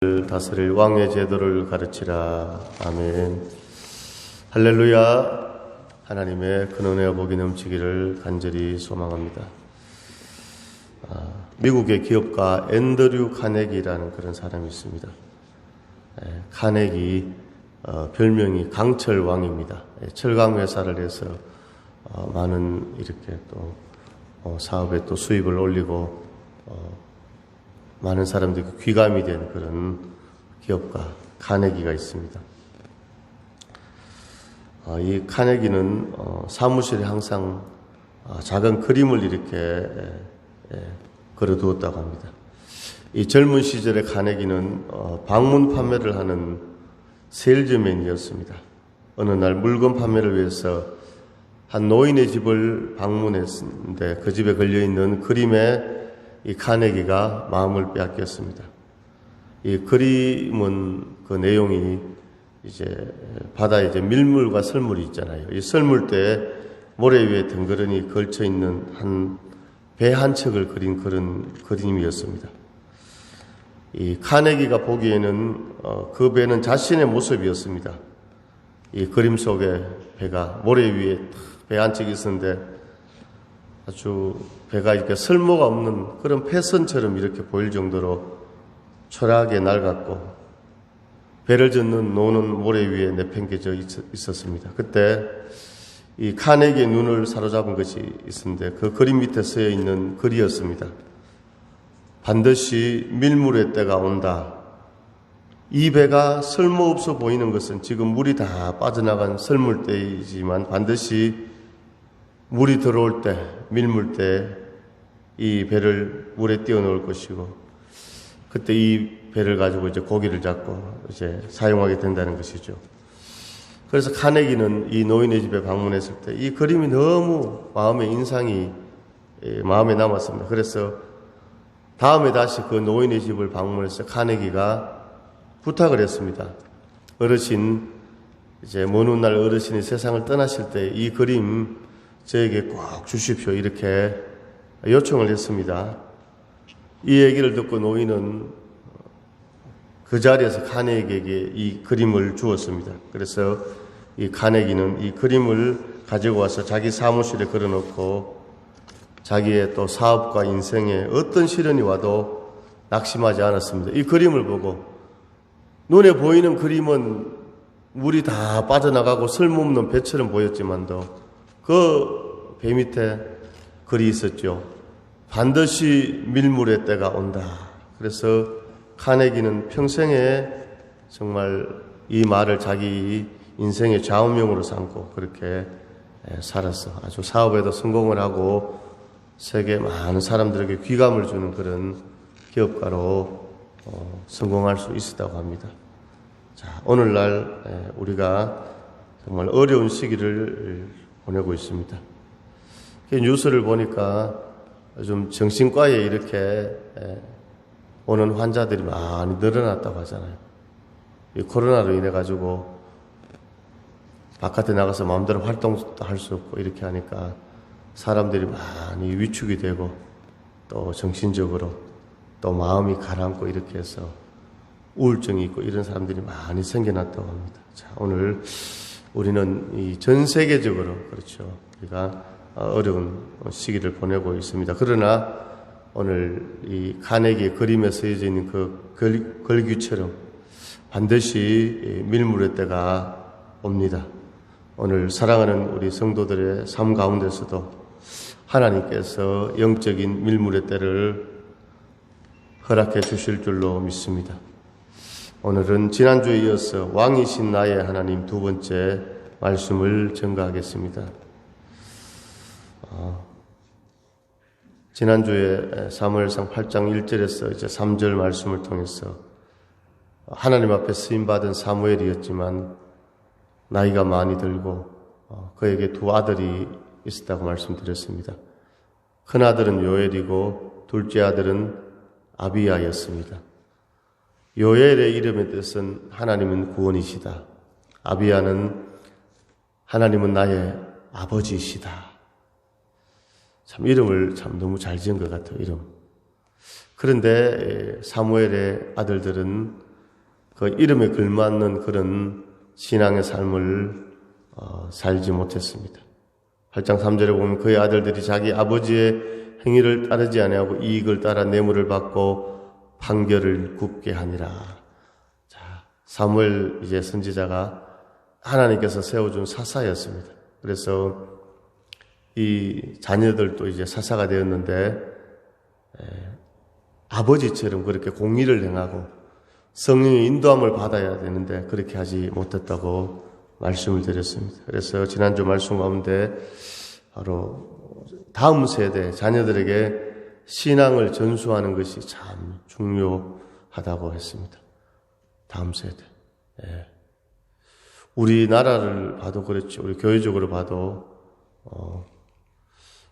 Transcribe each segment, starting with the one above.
다스릴 왕의 제도를 가르치라. 아멘. 할렐루야. 하나님의 큰 은혜와 복이 넘치기를 간절히 소망합니다. 미국의 기업가 앤드류 카네기라는 그런 사람이 있습니다. 카네기 별명이 강철 왕입니다. 철강 회사를 해서 많은 이렇게 또 사업에 또 수입을 올리고 많은 사람들이 귀감이 된 그런 기업가 카네기가 있습니다. 이 카네기는 사무실에 항상 작은 그림을 이렇게 걸어두었다고 합니다. 이 젊은 시절의 카네기는 방문 판매를 하는 세일즈맨이었습니다. 어느 날 물건 판매를 위해서 한 노인의 집을 방문했는데 그 집에 걸려있는 그림에 이 카네기가 마음을 빼앗겼습니다. 이 그림은 그 내용이 이제 바다에 이제 밀물과 썰물이 있잖아요. 이 썰물대에 모래 위에 덩그러니 걸쳐 있는 배 한 척을 그린 그런 그림이었습니다. 이 카네기가 보기에는 그 배는 자신의 모습이었습니다. 이 그림 속에 배가 모래 위에 배 한 척이 있었는데 아주 배가 이렇게 쓸모가 없는 그런 폐선처럼 이렇게 보일 정도로 초라하게 낡았고 배를 젓는 노는 모래 위에 내팽개져 있었습니다. 그때 이 카네기의 눈을 사로잡은 것이 있었는데 그 그림 밑에 쓰여 있는 글이었습니다. 반드시 밀물의 때가 온다. 이 배가 쓸모없어 보이는 것은 지금 물이 다 빠져나간 썰물대이지만 반드시 물이 들어올 때, 밀물 때 이 배를 물에 띄워놓을 것이고 그때 이 배를 가지고 이제 고기를 잡고 이제 사용하게 된다는 것이죠. 그래서 카네기는 이 노인의 집에 방문했을 때 이 그림이 너무 마음에 남았습니다. 그래서 다음에 다시 그 노인의 집을 방문해서 카네기가 부탁을 했습니다. 어르신, 이제 먼 훗날 어르신이 세상을 떠나실 때 이 그림 저에게 꼭 주십시오. 이렇게 요청을 했습니다. 이 얘기를 듣고 노인은 그 자리에서 카네기에게 이 그림을 주었습니다. 그래서 이 카네기는 이 그림을 가지고 와서 자기 사무실에 걸어놓고 자기의 또 사업과 인생에 어떤 시련이 와도 낙심하지 않았습니다. 이 그림을 보고 눈에 보이는 그림은 물이 다 빠져나가고 쓸모없는 배처럼 보였지만도 그 배 밑에 글이 있었죠. 반드시 밀물의 때가 온다. 그래서 카네기는 평생에 정말 이 말을 자기 인생의 좌우명으로 삼고 그렇게 살았어. 아주 사업에도 성공을 하고 세계 많은 사람들에게 귀감을 주는 그런 기업가로 성공할 수 있었다고 합니다. 자, 오늘날 우리가 정말 어려운 시기를 보내고 있습니다. 뉴스를 보니까 좀 정신과에 이렇게 오는 환자들이 많이 늘어났다고 하잖아요. 이 코로나로 인해 가지고 바깥에 나가서 마음대로 활동도 할 수 없고 이렇게 하니까 사람들이 많이 위축이 되고 또 정신적으로 또 마음이 가라앉고 이렇게 해서 우울증이 있고 이런 사람들이 많이 생겨났다고 합니다. 자, 오늘 우리는 이 전 세계적으로 그렇죠. 우리가 어려운 시기를 보내고 있습니다. 그러나 오늘 이 카네기의 그림에 쓰여져 있는 그 글귀처럼 반드시 밀물의 때가 옵니다. 오늘 사랑하는 우리 성도들의 삶 가운데서도 하나님께서 영적인 밀물의 때를 허락해 주실 줄로 믿습니다. 오늘은 지난주에 이어서 왕이신 나의 하나님 두 번째 말씀을 전가하겠습니다. 지난주에 사무엘상 8장 1절에서 이제 3절 말씀을 통해서 하나님 앞에 쓰임받은 사무엘이었지만 나이가 많이 들고 그에게 두 아들이 있었다고 말씀드렸습니다. 큰 아들은 요엘이고 둘째 아들은 아비야였습니다. 요엘의 이름의 뜻은 하나님은 구원이시다. 아비야는 하나님은 나의 아버지이시다. 참 이름을 참 너무 잘 지은 것 같아요. 이름. 그런데 사무엘의 아들들은 그 이름에 걸맞는 그런 신앙의 삶을 살지 못했습니다. 8장 3절에 보면 그의 아들들이 자기 아버지의 행위를 따르지 아니하고 이익을 따라 뇌물을 받고 판결을 굽게 하니라. 자, 사무엘 이제 선지자가 하나님께서 세워준 사사였습니다. 그래서 이 자녀들도 이제 사사가 되었는데 아버지처럼 그렇게 공의를 행하고 성령의 인도함을 받아야 되는데 그렇게 하지 못했다고 말씀을 드렸습니다. 그래서 지난주 말씀 가운데 바로 다음 세대 자녀들에게 신앙을 전수하는 것이 참 중요하다고 했습니다. 다음 세대. 우리나라를 봐도 그렇죠. 우리 교회적으로 봐도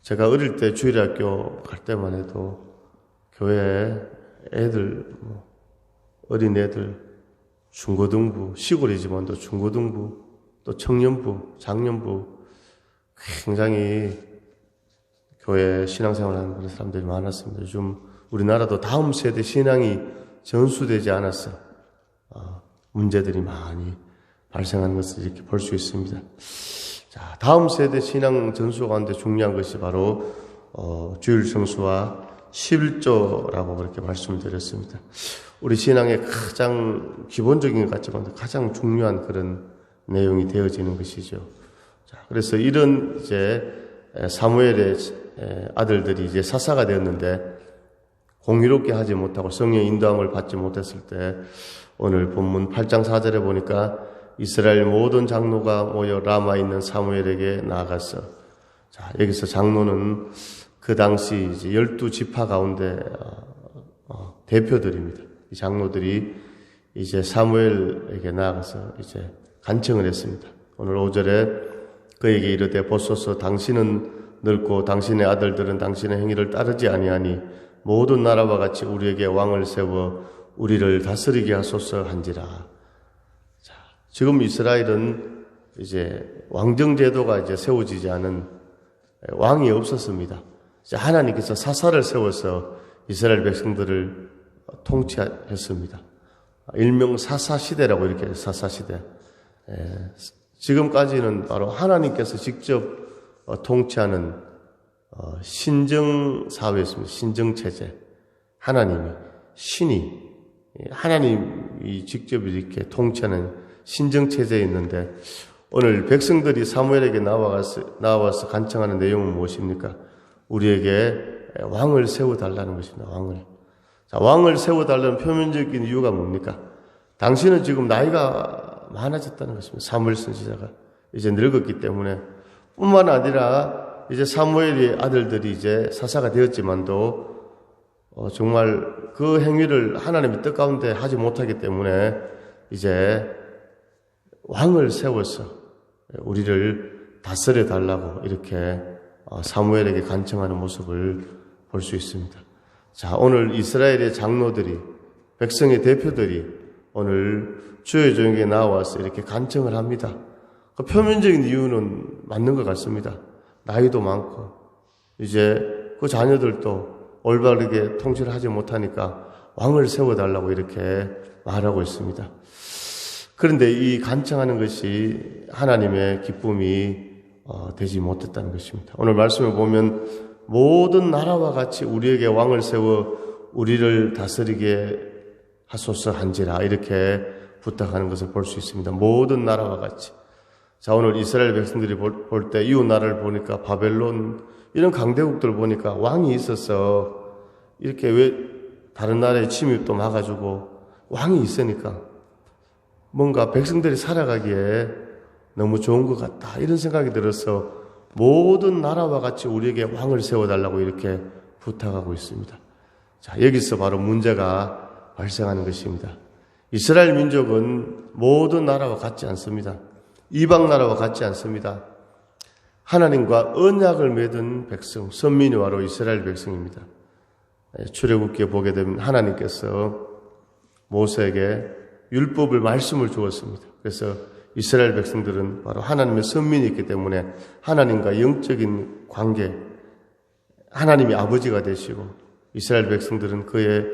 제가 어릴 때 주일학교 갈 때만 해도 교회에 애들, 어린 애들, 중고등부, 시골이지만 또 중고등부, 또 청년부, 장년부, 굉장히 교회 신앙생활 하는 그런 사람들이 많았습니다. 요즘 우리나라도 다음 세대 신앙이 전수되지 않아서 문제들이 많이 발생하는 것을 이렇게 볼 수 있습니다. 자, 다음 세대 신앙 전수 가운데 중요한 것이 바로 주일 성수와 11조라고 그렇게 말씀을 드렸습니다. 우리 신앙의 가장 기본적인 것 같지만 가장 중요한 그런 내용이 되어지는 것이죠. 자, 그래서 이런 이제 사무엘의 아들들이 이제 사사가 되었는데 공의롭게 하지 못하고 성령의 인도함을 받지 못했을 때 오늘 본문 8장 4절에 보니까 이스라엘 모든 장로가 모여 라마에 있는 사무엘에게 나아갔어. 자, 여기서 장로는 그 당시 이제 12지파 가운데 대표들입니다. 이 장로들이 이제 사무엘에게 나아가서 이제 간청을 했습니다. 오늘 5절에 그에게 이르되 보소서 당신은 늙고 당신의 아들들은 당신의 행위를 따르지 아니하니 모든 나라와 같이 우리에게 왕을 세워 우리를 다스리게 하소서 한지라. 자, 지금 이스라엘은 이제 왕정제도가 이제 세워지지 않은 왕이 없었습니다. 이제 하나님께서 사사를 세워서 이스라엘 백성들을 통치했습니다. 일명 사사시대라고 이렇게 해요. 사사시대. 지금까지는 바로 하나님께서 직접 통치하는 신정사회였습니다. 신정체제. 하나님이, 신이, 하나님이 직접 이렇게 통치하는 신정체제에 있는데 오늘 백성들이 사무엘에게 나와서 간청하는 내용은 무엇입니까? 우리에게 왕을 세워달라는 것입니다. 왕을. 자, 왕을 세워달라는 표면적인 이유가 뭡니까? 당신은 지금 나이가 많아졌다는 것입니다. 사무엘 선지자가 이제 늙었기 때문에 뿐만 아니라 이제 사무엘의 아들들이 이제 사사가 되었지만도 정말 그 행위를 하나님의 뜻 가운데 하지 못하기 때문에 이제 왕을 세워서 우리를 다스려 달라고 이렇게 사무엘에게 간청하는 모습을 볼 수 있습니다. 자, 오늘 이스라엘의 장로들이, 백성의 대표들이 오늘 주의 종에게 나와서 이렇게 간청을 합니다. 그 표면적인 이유는 맞는 것 같습니다. 나이도 많고 이제 그 자녀들도 올바르게 통치를 하지 못하니까 왕을 세워달라고 이렇게 말하고 있습니다. 그런데 이 간청하는 것이 하나님의 기쁨이 되지 못했다는 것입니다. 오늘 말씀을 보면 모든 나라와 같이 우리에게 왕을 세워 우리를 다스리게 하소서 한지라 이렇게 부탁하는 것을 볼 수 있습니다. 모든 나라와 같이. 자, 오늘 이스라엘 백성들이 볼 때 이웃 나라를 보니까 바벨론 이런 강대국들 보니까 왕이 있어서 이렇게 왜 다른 나라의 침입도 막아주고 왕이 있으니까 뭔가 백성들이 살아가기에 너무 좋은 것 같다 이런 생각이 들어서 모든 나라와 같이 우리에게 왕을 세워달라고 이렇게 부탁하고 있습니다. 자, 여기서 바로 문제가 발생하는 것입니다. 이스라엘 민족은 모든 나라와 같지 않습니다. 이방 나라와 같지 않습니다. 하나님과 언약을 맺은 백성, 선민이 바로 이스라엘 백성입니다. 출애굽기에 보게 되면 하나님께서 모세에게 율법을 말씀을 주었습니다. 그래서 이스라엘 백성들은 바로 하나님의 선민이 있기 때문에 하나님과 영적인 관계, 하나님이 아버지가 되시고 이스라엘 백성들은 그의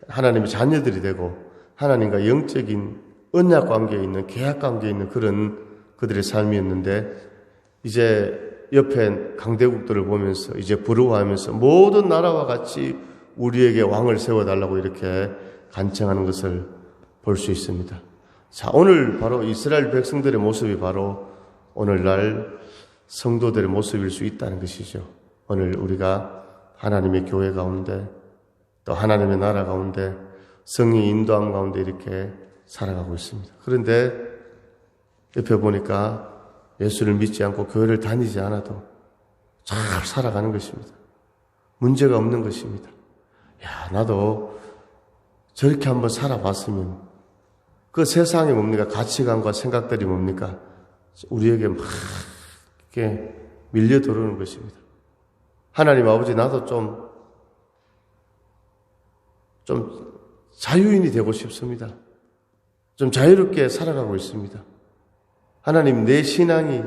하나님의 자녀들이 되고 하나님과 영적인 언약 관계에 있는, 계약 관계에 있는 그런 그들의 삶이었는데, 이제 옆에 강대국들을 보면서 이제 부러워하면서 모든 나라와 같이 우리에게 왕을 세워달라고 이렇게 간청하는 것을 볼 수 있습니다. 자, 오늘 바로 이스라엘 백성들의 모습이 바로 오늘날 성도들의 모습일 수 있다는 것이죠. 오늘 우리가 하나님의 교회 가운데 또 하나님의 나라 가운데 성령의 인도함 가운데 이렇게 살아가고 있습니다. 그런데 옆에 보니까 예수를 믿지 않고 교회를 다니지 않아도 잘 살아가는 것입니다. 문제가 없는 것입니다. 야, 나도 저렇게 한번 살아봤으면 그 세상에 뭡니까? 가치관과 생각들이 뭡니까? 우리에게 막 이렇게 밀려 들어오는 것입니다. 하나님 아버지, 나도 좀 자유인이 되고 싶습니다. 좀 자유롭게 살아가고 있습니다. 하나님, 내 신앙이,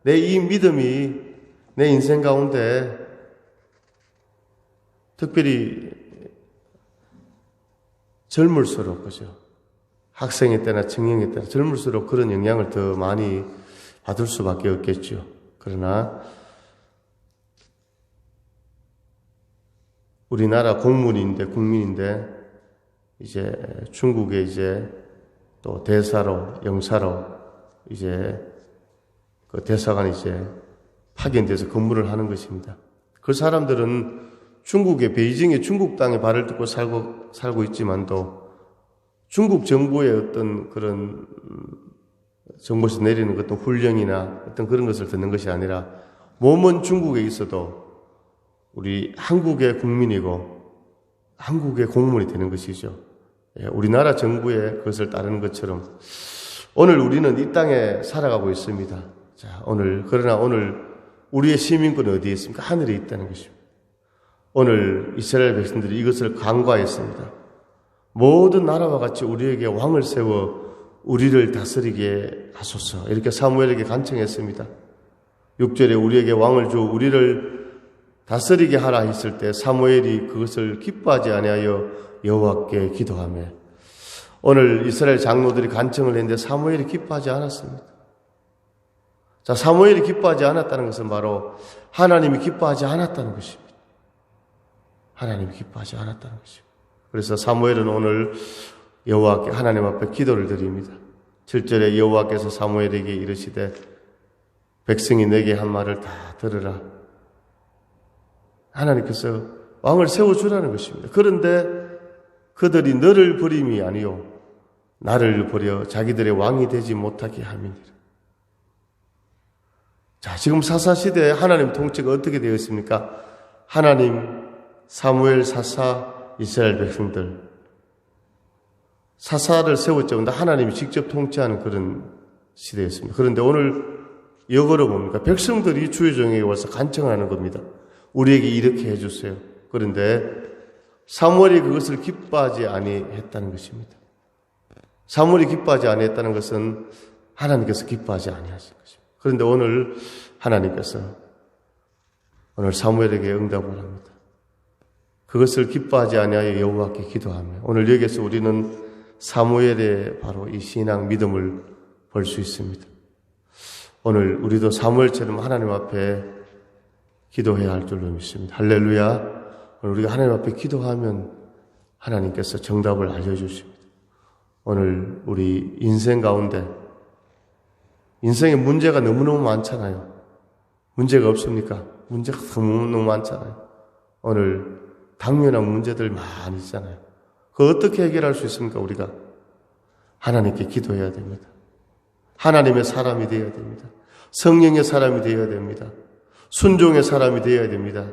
내 이 믿음이 내 인생 가운데 특별히 젊을수록, 그죠? 학생의 때나 청년의 때나 젊을수록 그런 영향을 더 많이 받을 수밖에 없겠죠. 그러나 우리나라 국민인데 이제 중국에 이제 또 대사로, 영사로 이제 그 대사관이 이제 파견돼서 근무를 하는 것입니다. 그 사람들은 중국의 베이징의 중국 땅에 발을 딛고 살고 있지만도 중국 정부의 어떤 그런 정부에서 내리는 어떤 훈령이나 어떤 그런 것을 듣는 것이 아니라 몸은 중국에 있어도 우리 한국의 국민이고 한국의 공무원이 되는 것이죠. 우리나라 정부의 그것을 따르는 것처럼 오늘 우리는 이 땅에 살아가고 있습니다. 자, 그러나 오늘 우리의 시민권은 어디에 있습니까? 하늘에 있다는 것입니다. 오늘 이스라엘 백성들이 이것을 간과했습니다. 모든 나라와 같이 우리에게 왕을 세워 우리를 다스리게 하소서. 이렇게 사무엘에게 간청했습니다. 6절에 우리에게 왕을 줘 우리를 다스리게 하라 했을 때 사무엘이 그것을 기뻐하지 아니하여 여호와께 기도하며, 오늘 이스라엘 장로들이 간청을 했는데 사무엘이 기뻐하지 않았습니다. 자, 사무엘이 기뻐하지 않았다는 것은 바로 하나님이 기뻐하지 않았다는 것입니다. 하나님이 기뻐하지 않았다는 것입니다. 그래서 사무엘은 오늘 여호와께 하나님 앞에 기도를 드립니다. 7절에 여호와께서 사무엘에게 이르시되 백성이 내게 한 말을 다 들으라. 하나님께서 왕을 세워주라는 것입니다. 그런데 그들이 너를 버림이 아니요 나를 버려 자기들의 왕이 되지 못하게 함이니라. 자, 지금 사사시대에 하나님 통치가 어떻게 되어 있습니까? 하나님, 사무엘 사사, 이스라엘 백성들 사사를 세웠죠. 그런데 하나님이 직접 통치하는 그런 시대였습니다. 그런데 오늘 역으로 뭡니까? 백성들이 주의 종에게 와서 간청하는 겁니다. 우리에게 이렇게 해주세요. 그런데 사무엘이 그것을 기뻐하지 아니했다는 것입니다. 사무엘이 기뻐하지 아니했다는 것은 하나님께서 기뻐하지 아니하신 것입니다. 그런데 오늘 하나님께서 오늘 사무엘에게 응답을 합니다. 그것을 기뻐하지 아니하여 여호와께 기도하며, 오늘 여기에서 우리는 사무엘의 바로 이 신앙 믿음을 볼 수 있습니다. 오늘 우리도 사무엘처럼 하나님 앞에 기도해야 할 줄로 믿습니다. 할렐루야. 오늘 우리가 하나님 앞에 기도하면 하나님께서 정답을 알려주십니다. 오늘 우리 인생 가운데 인생에 문제가 너무너무 많잖아요. 문제가 없습니까? 문제가 너무너무 많잖아요. 오늘 당면한 문제들 많이 있잖아요. 그거 어떻게 해결할 수 있습니까? 우리가 하나님께 기도해야 됩니다. 하나님의 사람이 되어야 됩니다. 성령의 사람이 되어야 됩니다. 순종의 사람이 되어야 됩니다.